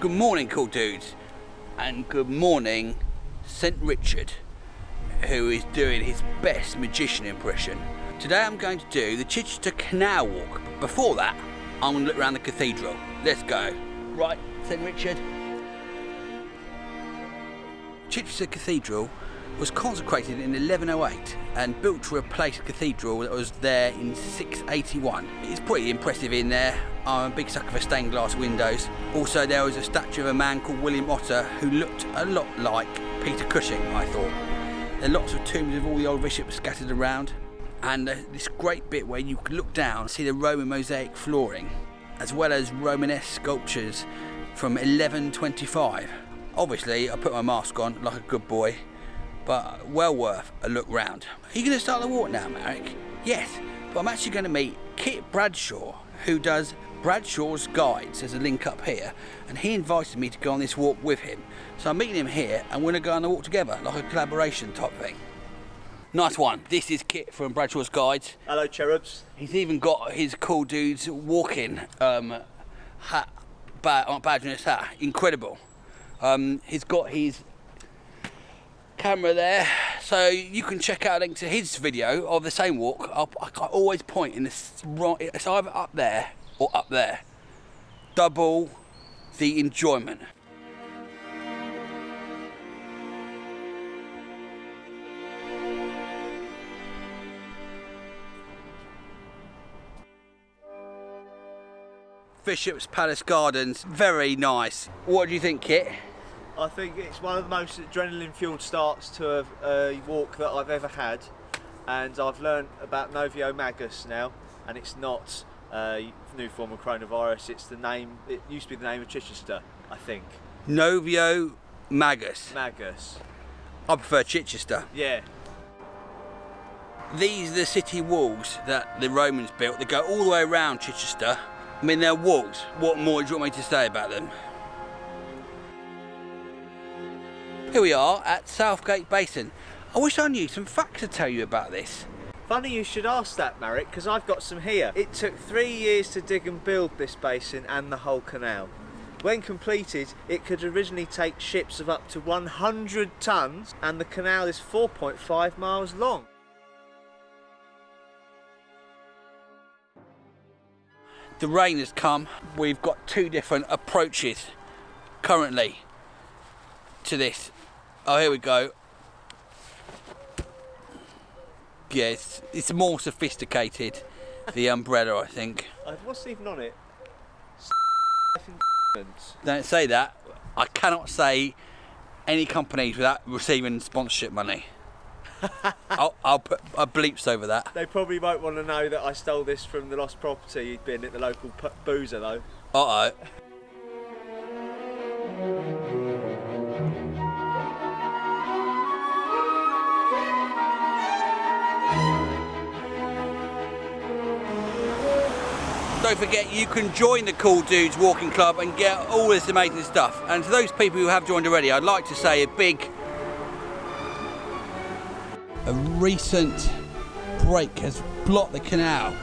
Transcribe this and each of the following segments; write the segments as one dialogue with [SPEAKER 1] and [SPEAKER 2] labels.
[SPEAKER 1] Good morning, cool dudes, and good morning, St. Richard, who is doing his best magician impression. Today I'm going to do the Chichester Canal Walk. Before that, I'm going to look around the cathedral. Let's go. Right, St. Richard. Chichester Cathedral was consecrated in 1108 and built to replace a cathedral that was there in 681. It's pretty impressive in there. I'm a big sucker for stained glass windows. Also, there was a statue of a man called William Otter who looked a lot like Peter Cushing, I thought. There are lots of tombs of all the old bishops scattered around, and this great bit where you can look down and see the Roman mosaic flooring, as well as Romanesque sculptures from 1125. Obviously, I put my mask on like a good boy, but well worth a look round. Are you going to start the walk now, Marek? Yes, but I'm actually going to meet Kit Bradshaw, who does Bradshaw's Guides. There's a link up here, and he invited me to go on this walk with him. So I'm meeting him here, and we're going to go on the walk together, like a collaboration type thing. Nice one. This is Kit from Bradshaw's Guides.
[SPEAKER 2] Hello, cherubs.
[SPEAKER 1] He's even got his cool dudes walking hat, badge on his hat. Incredible. He's got his camera there, so you can check out a link to his video of the same walk. I always point in this wrong. It's either up there or up there. Double the enjoyment. Bishop's Palace Gardens, very nice. What do you think, Kit?
[SPEAKER 2] I think it's one of the most adrenaline-fueled starts to a walk that I've ever had, and I've learned about Novio Magus now, and it's not a new form of coronavirus. It's the name. It used to be the name of Chichester, I think.
[SPEAKER 1] Novio Magus.
[SPEAKER 2] Magus.
[SPEAKER 1] I prefer Chichester.
[SPEAKER 2] Yeah.
[SPEAKER 1] These are the city walls that the Romans built. They go all the way around Chichester. I mean, they're walls. What more do you want me to say about them? Here we are at Southgate Basin. I wish I knew some facts to tell you about this.
[SPEAKER 2] Funny you should ask that, Marek, because I've got some here. It took 3 years to dig and build this basin and the whole canal. When completed, it could originally take ships of up to 100 tonnes, and the canal is 4.5 miles long.
[SPEAKER 1] The rain has come. We've got two different approaches currently to this. Oh, here we go. Yes, it's more sophisticated, the umbrella, I think.
[SPEAKER 2] What's even on it?
[SPEAKER 1] Don't say that. I cannot say any companies without receiving sponsorship money. I'll put bleeps over that.
[SPEAKER 2] They probably won't want to know that I stole this from the lost property you'd been at the local boozer, though.
[SPEAKER 1] Uh-oh. Don't forget, you can join the Cool Dudes Walking Club and get all this amazing stuff. And to those people who have joined already, I'd like to say a recent break has blocked the canal.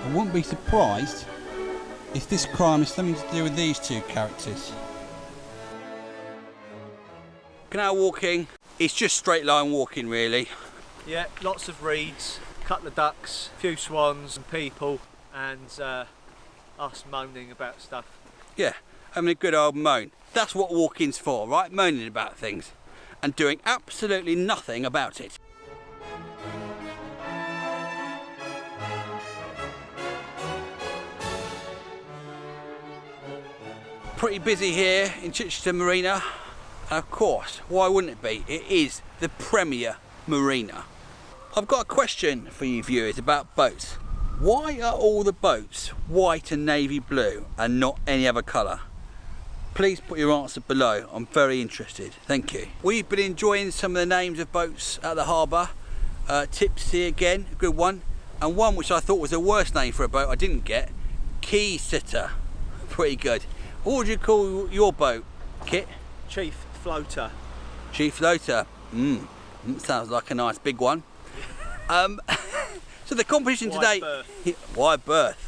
[SPEAKER 1] I wouldn't be surprised if this crime is something to do with these two characters. Canal walking, it's just straight line walking really.
[SPEAKER 2] Yeah, lots of reeds, a couple of ducks, a few swans and people, and us moaning about stuff.
[SPEAKER 1] Yeah, having a good old moan. That's what walking's for, right? Moaning about things and doing absolutely nothing about it. Pretty busy here in Chichester Marina, and of course, why wouldn't it be? It is the premier marina. I've got a question for you viewers about boats. Why are all the boats white and navy blue and not any other colour? Please put your answer below, I'm very interested, thank you. We've been enjoying some of the names of boats at the harbour. Tipsy again, a good one, and one which I thought was the worst name for a boat I didn't get, Key Sitter, pretty good. What would you call your boat, Kit?
[SPEAKER 2] Chief Floater.
[SPEAKER 1] Chief Floater, sounds like a nice big one. So the competition today, wide berth.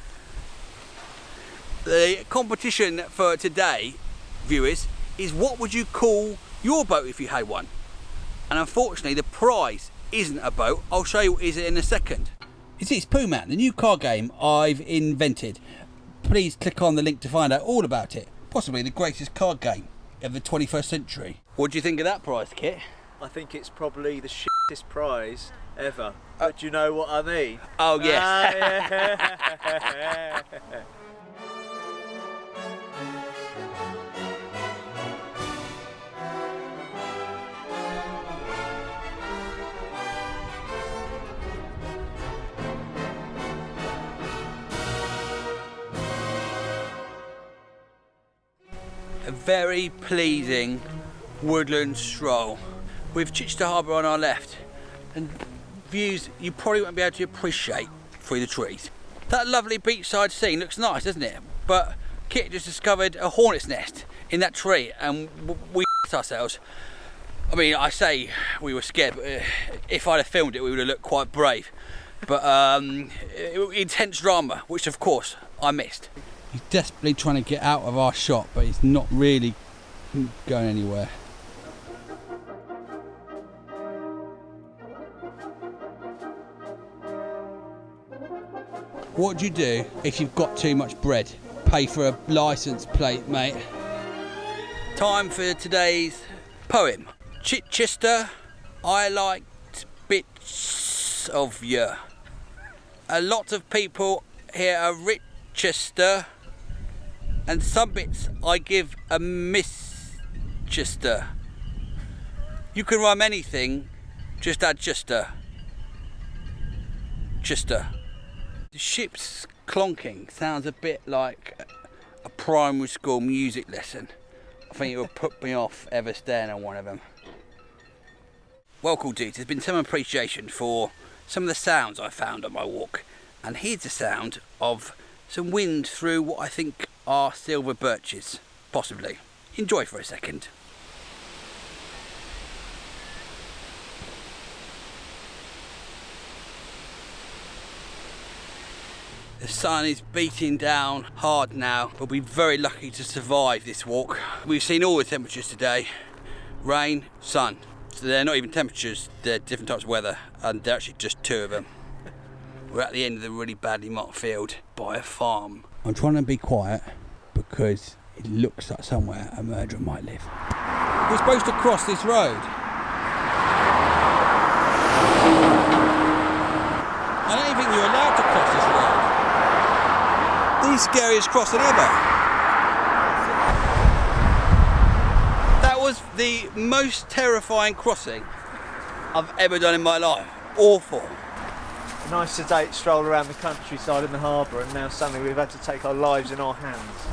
[SPEAKER 1] The competition for today viewers, is what would you call your boat if you had one? And unfortunately, the prize isn't a boat. I'll show you what is it in a second. You see, it's Pooh Man, the new card game I've invented. Please click on the link to find out all about it. Possibly the greatest card game of the 21st century. What do you think of that prize, Kit?
[SPEAKER 2] I think it's probably the shittest prize ever. But do you know what I mean?
[SPEAKER 1] Oh, yes.
[SPEAKER 2] Yeah.
[SPEAKER 1] A very pleasing woodland stroll with Chichester Harbour on our left and views you probably won't be able to appreciate through the trees. That lovely beachside scene looks nice, doesn't it? But Kit just discovered a hornet's nest in that tree and we ourselves. I mean, I say we were scared, but if I'd have filmed it we would have looked quite brave. But intense drama, which of course I missed. He's desperately trying to get out of our shot, but he's not really going anywhere. What do you do if you've got too much bread? Pay for a licence plate, mate. Time for today's poem. Chichester, I liked bits of you. A lot of people here are Chichester, and some bits I give a Miss Chichester. You can rhyme anything, just add Chichester. Chichester. The ship's clonking sounds a bit like a primary school music lesson. I think it would put me off ever staying on one of them. Well, cool dudes, there's been some appreciation for some of the sounds I found on my walk, and here's the sound of some wind through what I think are silver birches, possibly. Enjoy for a second. The sun is beating down hard now. We'll be very lucky to survive this walk. We've seen all the temperatures today. Rain, sun. So they're not even temperatures, they're different types of weather, and they're actually just two of them. We're at the end of the really badly marked field by a farm. I'm trying to be quiet because it looks like somewhere a murderer might live. We're supposed to cross this road. I don't even think you're allowed to cross this road. The scariest crossing ever. That was the most terrifying crossing I've ever done in my life. Awful.
[SPEAKER 2] A nice sedate stroll around the countryside in the harbour, and now suddenly we've had to take our lives in our hands.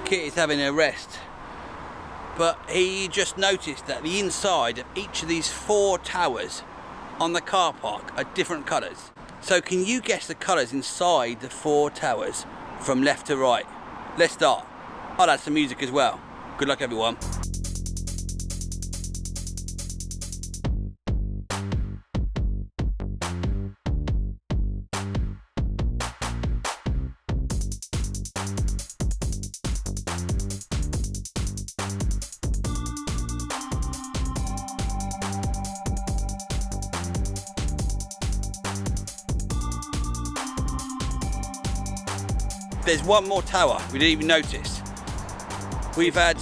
[SPEAKER 1] Kit is having a rest, but he just noticed that the inside of each of these 4 towers on the car park are different colours. So can you guess the colours inside the 4 towers from left to right? Let's start. I'll add some music as well. Good luck everyone. There's one more tower we didn't even notice. We've had...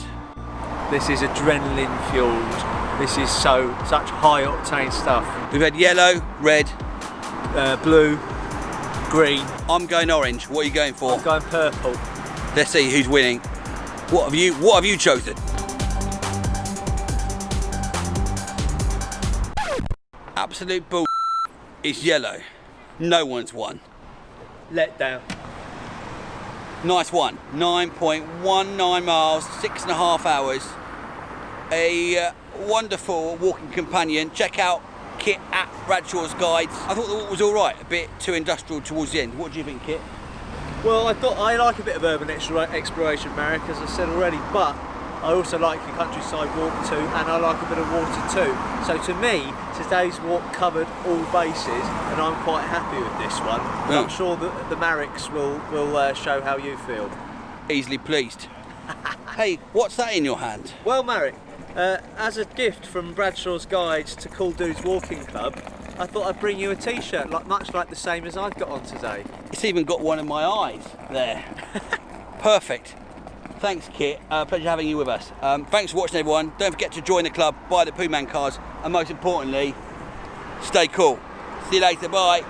[SPEAKER 2] This is adrenaline fueled. This is such high octane stuff.
[SPEAKER 1] We've had yellow, red,
[SPEAKER 2] blue, green.
[SPEAKER 1] I'm going orange. What are you going for?
[SPEAKER 2] I'm going purple.
[SPEAKER 1] Let's see who's winning. What have you chosen? Absolute bull. It's yellow. No one's won.
[SPEAKER 2] Let down.
[SPEAKER 1] Nice one. 9.19 miles, 6.5 hours. A wonderful walking companion. Check out Kit at Bradshaw's Guides. I thought the walk was all right. A bit too industrial towards the end. What do you think, Kit?
[SPEAKER 2] Well, I like a bit of urban exploration, Marek, as I said already, but I also like a countryside walk too, and I like a bit of water too. So to me, today's walk covered all bases, and I'm quite happy with this one. But I'm sure that the Mareks will show how you feel.
[SPEAKER 1] Easily pleased. Hey, what's that in your hand?
[SPEAKER 2] Well, Marek, as a gift from Bradshaw's Guides to Cool Dudes Walking Club, I thought I'd bring you a t-shirt, much like the same as I've got on today.
[SPEAKER 1] It's even got one of my eyes there. Perfect. Thanks, Kit. Pleasure having you with us. Thanks for watching, everyone. Don't forget to join the club, buy the Pooh Man cards, and most importantly, stay cool. See you later. Bye.